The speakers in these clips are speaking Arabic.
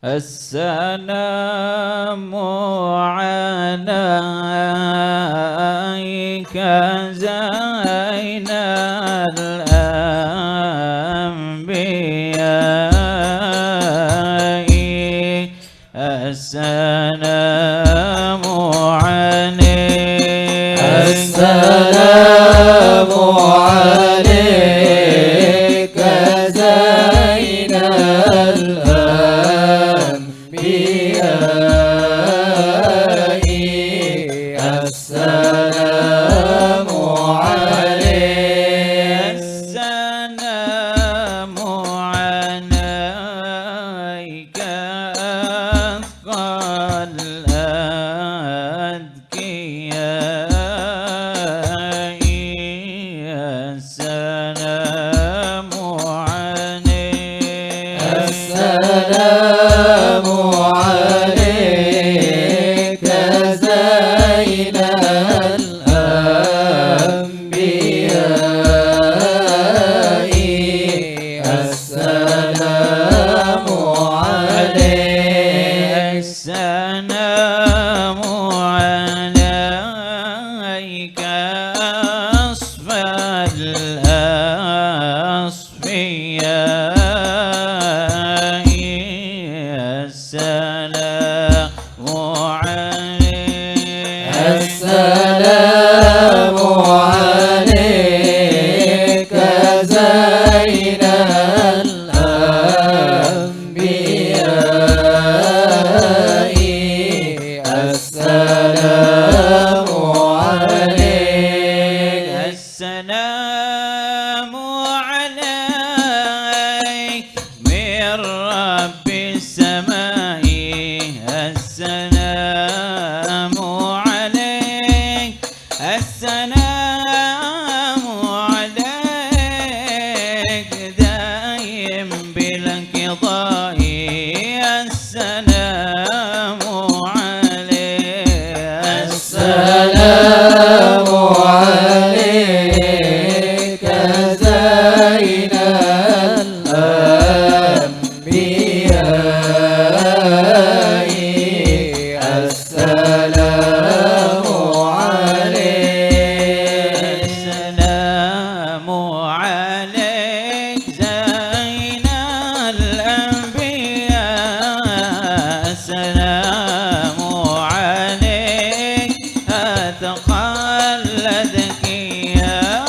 السلام عليك زين الأنبياء السلام عليك السلام عليك زين الأنبياء السلام عليك السلام عليك أثقل الأذكياء السلام عليك السلام عليك زين الأنبياء السلام عليك السلام عليك أصفى الأصفياء السلام عليك السلام عليك زين الأنبياء السلام عليك السلام عليك من رب السماء السلام عليك السلام عليك دايم بالانقضاء السلام عليك السلام عليك زين الأنبياء السلام عليك السلام عليك زين الأنبياء السلام عليك أتقى الأذكياء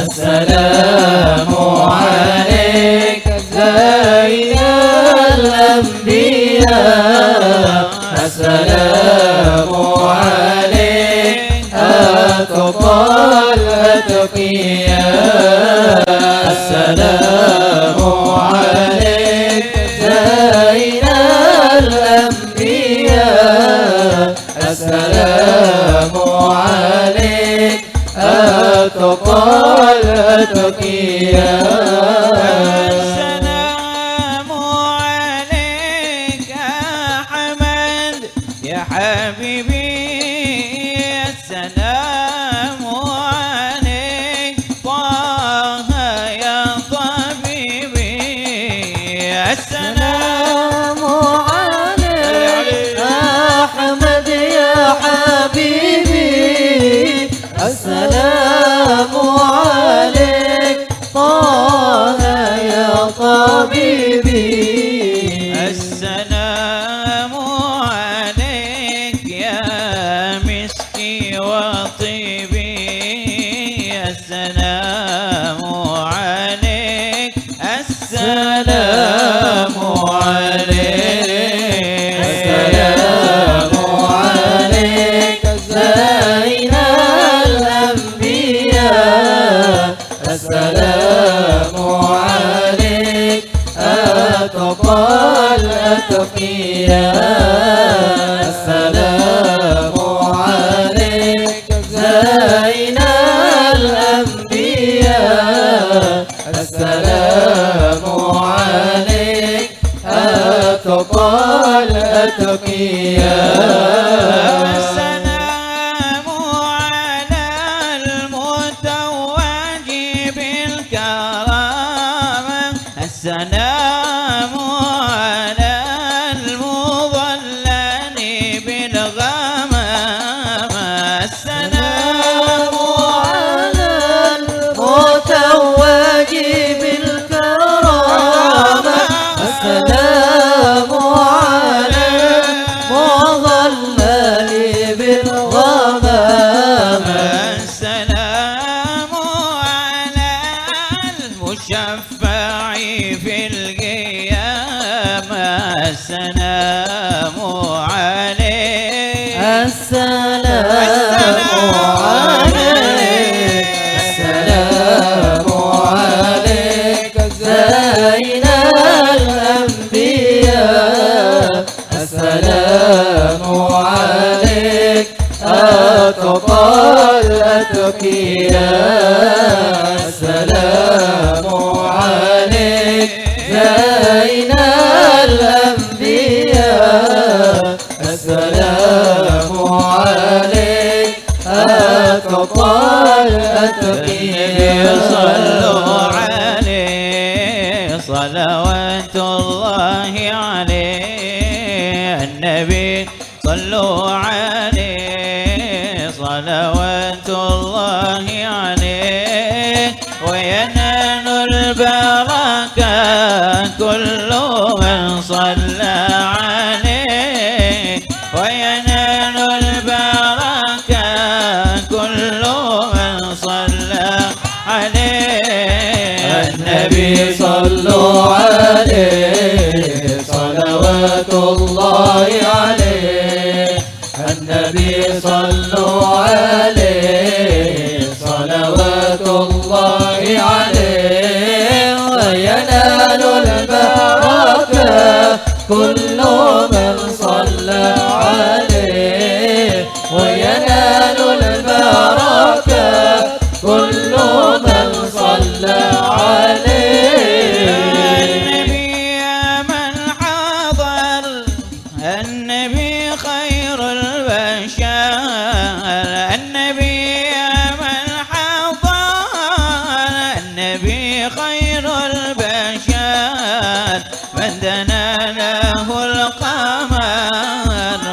السلام عليك زين الأنبياء السلام عليك أتقى الأتقياء السلام عليك زين الأنبياء السلام عليك أتقى الأتقياء السلام عليك أحمد يا حبيبي السلام عليك طه يا طبيبي السلام عليك أحمد يا حبيبي السلام عليك طه يا طبيبي السلام عليك يا مسكي وطيبي السلام عليك السلام عليك السلام عليك زين الأنبياء السلام عليك أتقى الأتقياء السلام عليك زين الأنبياء السلام عليك أتقى الأتقياء السلام على المتوج بالكرامة السلام على السلام عليك السلام عليك السلام عليك زين الأنبياء السلام عليك أتقى الأتقياء السلام عليك زين الأنبياء السلام عليك أتقى الأتقياء صلوا عليه صلوات الله عليه النبي صلوا عليه صلوات الله عليه وينال البركة كل من صلى عليه وينال البركة كل من صلى عليه النبي صلوا عليه صلوات الله عليه النبي صلوا عليه صلوات الله عليه وينال البركة كل من صلى عليه وينال البركة كل من صلى عليه النبي يا من حضر النبي خير البشر النبي يا من حضر النبي خير البشر من دنا له القمر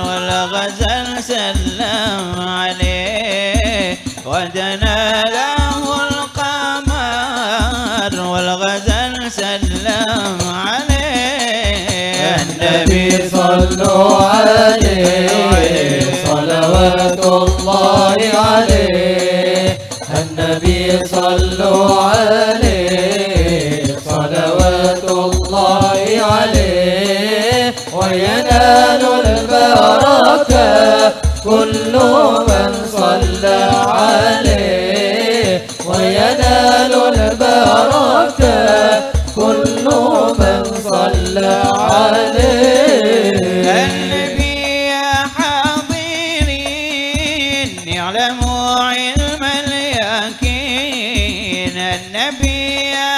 والغزل سلم عليه ودنا له القمر والغزل سلم عليه النبي صلوا عليه صلوات الله عليه النبي صلوا عليه صلوات الله عليه وينال البركة كل من صلى عليه وينال البركة كل من صلى عليه النبي يا حاضرين اعلموا علم اليقين النبي يا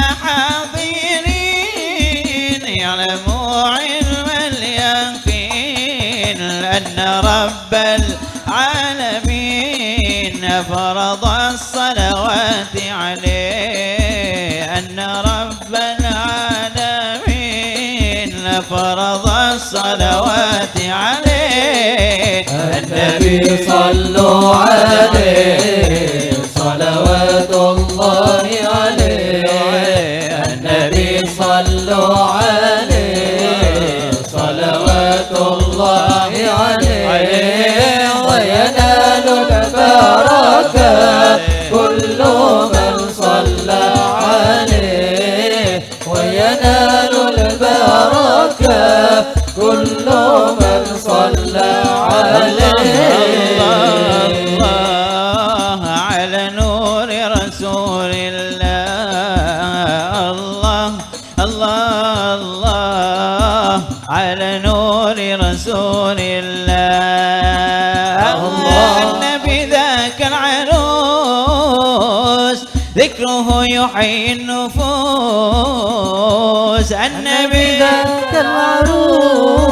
حاضرين اعلموا علم اليقين أن رب العالمين فرض الصلوات عليه أن رب العالمين فرض الصلوات عليه النبي صلوا عليه صلوات الله عليه النبي صلوا عليه صلوات الله عليه وينال البركة كل من صلى عليه وينال البركة كل من صلى عليه الله على نور رسول الله الله الله الله على نور رسول الله النبي ذاك العروس ذكره يحيي النفوس النبي ذاك العروس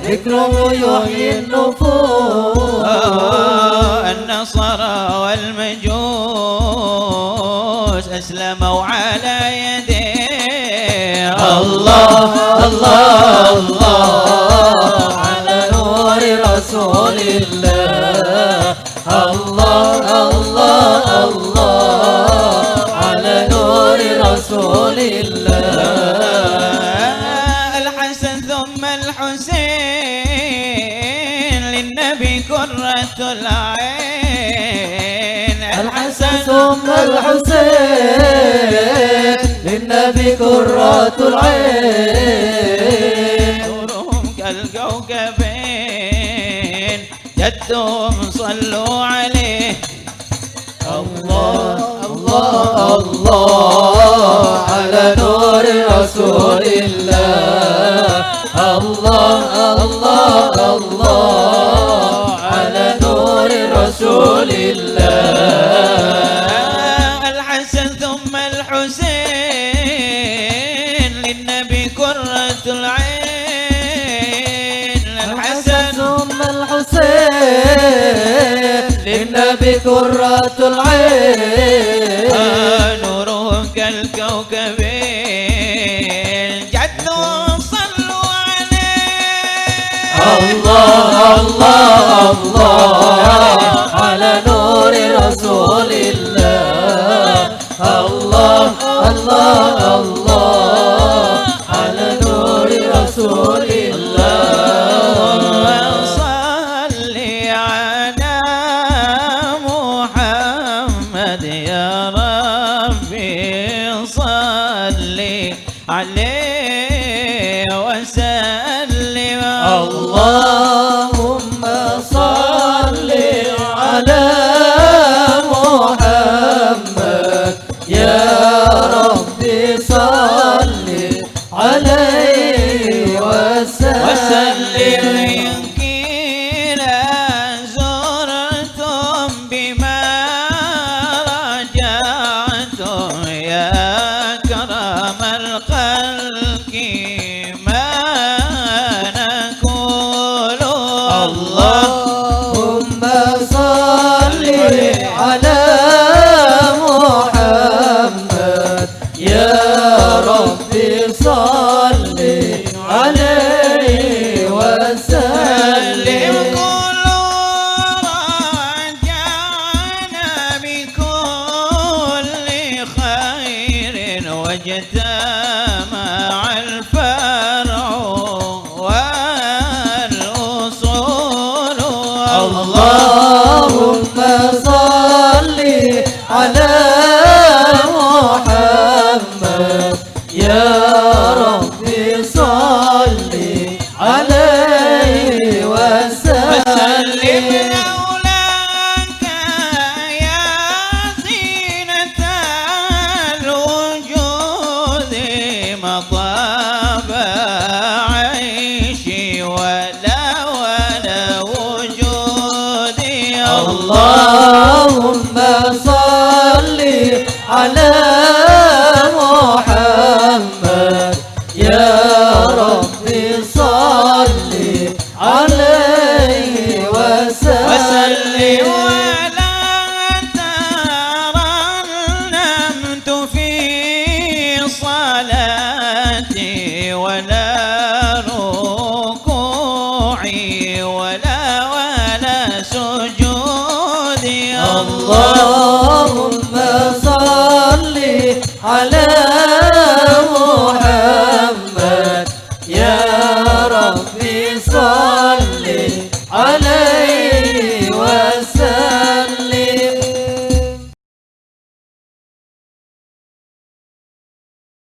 ذكره يحيي النفوس النصارى والمجوس أسلموا على يديه الله الله الله على نور رسول الله الله الله الله على نور رسول الله الحسن ثم الحسين للنبي كرة العين الحسن ثم الحسين للنبي كرة العين جدهم صلوا عليه. الله الله الله على نور رسول الله. الله الله الله على نور رسول الله. الحسن ثم الحسين للنبي قرة العين. الحسن ثم الحسين للنبي قرة العين. نوره كالكوكبين جدهم صلوا عليه. الله الله الله على نور رسول الله. الله الله الله على نور رسول الله. صل على محمد يا ربي صل عليه وسلم. اللهم صل على محمد يا ربي صل عليه وسلم. يمكن زرتم بما رجعتم يا كرم الخلق ما نقول. اللهم صل على محمد يا ربي صل عليه وسلم. كل رجعنا بكل خير واجتمع الفرع والأصول. اللهم صل على محمد يا ربي صل عليه وسلم. لولاك يا زينة الوجود ما طاب عيشي ولا وجودي. اللهم صل على محمد يا ربي صل عليه وسلم. ولا ترنمت في صلاتي ولا ركوعي ولا سجودي. اللهم صل على محمد يا ربي صل عليه